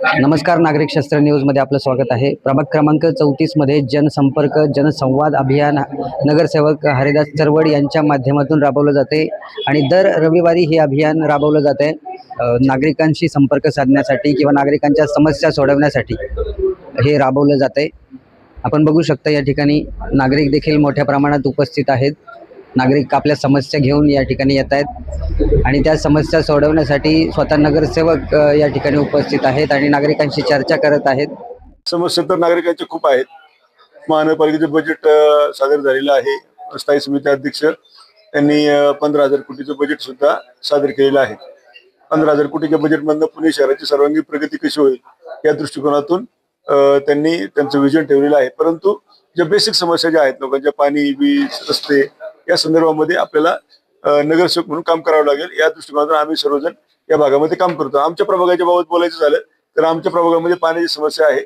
नमस्कार, नागरिक शास्त्र न्यूज मध्ये आपलं स्वागत आहे। प्रभाग क्रमांक 34 मध्ये जनसंपर्क जनसंवाद अभियान नगरसेवक हरिदास चरवड यांच्या माध्यमातून राबवलं जाते आणि दर रविवारी हे अभियान राबवलं जाते नागरिकांशी संपर्क साधण्यासाठी किंवा नागरिकांच्या समस्या सोडवण्यासाठी हे राबवलं जाते। आपण बघू शकता या ठिकाणी नागरिक देखील मोठ्या प्रमाणात उपस्थित आहेत। नागरिक आपल्या समस्या घेऊन या ठिकाणी येत आहेत आणि त्या समस्या सोडवण्यासाठी स्वतः नगरसेवक या ठिकाणी उपस्थित आहेत आणि नागरिकांशी चर्चा करत आहेत। समस्या तर नागरिकांचे खूप आहेत। महानगरपालिकेचे बजेट सादर झालेलं आहे। स्थायी समिती अध्यक्ष यांनी 15,000 कोटीचं बजेट सुद्धा सादर केलेलं आहे। 15,000 कोटीच्या बजेटमधून पुणे शहराची सर्वांगीण प्रगती कशी होईल या दृष्टिकोनातून त्यांनी त्यांचं विजन ठेवलेलं आहे। परंतु ज्या बेसिक समस्या ज्या आहेत, लोकांच्या पाणी, वीज, रस्ते या संदर्भामध्ये आपल्याला नगरसेवक म्हणून काम करावं लागेल। या दृष्टिकोनातून आम्ही सर्वजण या भागामध्ये काम करतो। आमच्या प्रभागाच्या बाबत बोलायचं झालं तर आमच्या प्रभागामध्ये पाण्याची समस्या आहे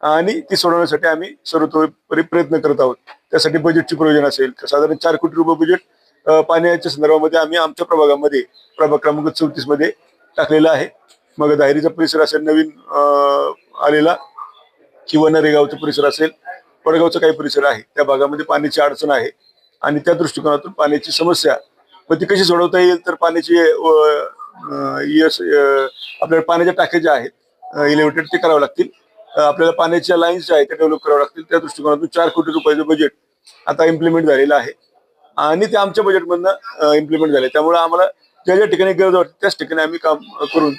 आणि ती सोडवण्यासाठी आम्ही सर्वतोपरी प्रयत्न करत आहोत। त्यासाठी बजेटची प्रयोजन असेल, साधारण 4 कोटी रुपये बजेट पाण्याच्या संदर्भामध्ये आम्ही आमच्या प्रभागामध्ये प्रभाग क्रमांक 34 मध्ये टाकलेला आहे। मग दायरीचा परिसर असेल, नवीन आलेला किंवा नरेगावचा परिसर असेल, वडगावचा काही परिसर आहे, त्या भागामध्ये पाण्याची अडचण आहे आणि त्या दृष्टिकोनातून पाण्याची समस्या व ती कशी सोडवता येईल तर पाण्याची आपल्याला पाण्याच्या टाक्या ज्या आहेत इलेव्हेटेड ते करावं लागतील। आपल्याला पाण्याच्या लाईन्स ज्या आहेत त्या डेव्हलप करावं लागतील। त्या दृष्टिकोनातून 4 कोटी रुपयाचं बजेट आता इम्प्लिमेंट झालेलं आहे आणि ते आमच्या बजेटमधनं इम्प्लिमेंट झाले। त्यामुळे आम्हाला ज्या ज्या ठिकाणी गरज वाटते त्याच ठिकाणी आम्ही काम करून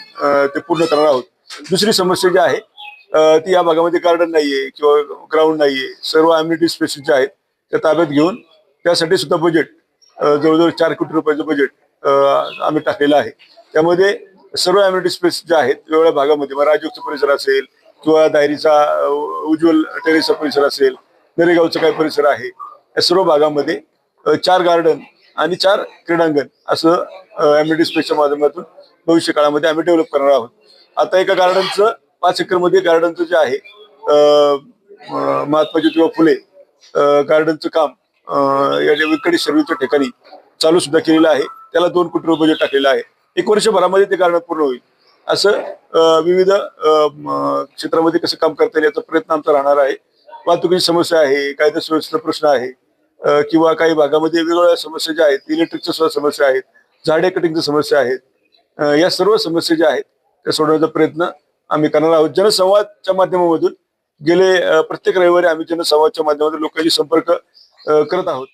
ते पूर्ण करणार आहोत। दुसरी समस्या जी आहे ती या भागामध्ये गार्डन नाहीये किंवा ग्राउंड नाहीये। सर्व अम्युनिटी स्पेसेस ज्या आहेत त्या ताब्यात घेऊन त्यासाठी सुद्धा बजेट जवळजवळ 4 कोटी रुपयाचं बजेट आम्ही टाकलेलं आहे। त्यामध्ये सर्व अम्युनिटी स्पेस ज्या आहेत वेगवेगळ्या भागामध्ये, मग राजयोगचा परिसर असेल किंवा दायरीचा उज्ज्वल टेरेसचा परिसर असेल, नरेगावचा काही परिसर आहे, या सर्व भागामध्ये 4 गार्डन आणि 4 क्रीडांगण असं अम्युनिटी स्पेसच्या माध्यमातून भविष्य काळामध्ये आम्ही डेव्हलप करणार आहोत। आता एका गार्डनचं 5 एकरमध्ये गार्डनचं जे आहे महात्मा ज्योतिबा फुले गार्डनचं काम या व्यंकटेश सर्व्हिसच्या ठिकाणी चालू सुद्धा केलेलं आहे। त्याला 2 कोटी रुपये बजेट टाकलेलं आहे। 1 वर्षभरामध्ये ते गार्डन पूर्ण होईल। असं विविध क्षेत्रामध्ये कसं काम करता येईल याचा प्रयत्न आमचा राहणार आहे। वाहतुकीची समस्या आहे, कायदा सुव्यवस्थेचा प्रश्न आहे किंवा काही भागामध्ये वेगवेगळ्या समस्या ज्या आहेत, इलेक्ट्रिकच्या सुद्धा समस्या आहेत, झाडे कटिंगच्या समस्या आहेत, या सर्व समस्या ज्या आहेत त्या सोडवण्याचा प्रयत्न आम्ही करणार आहोत। जनसंवादच्या माध्यमामधून गेले प्रत्येक रविवारी आम्ही जनसंवादच्या माध्यमातून लोकांशी संपर्क करत आहोत।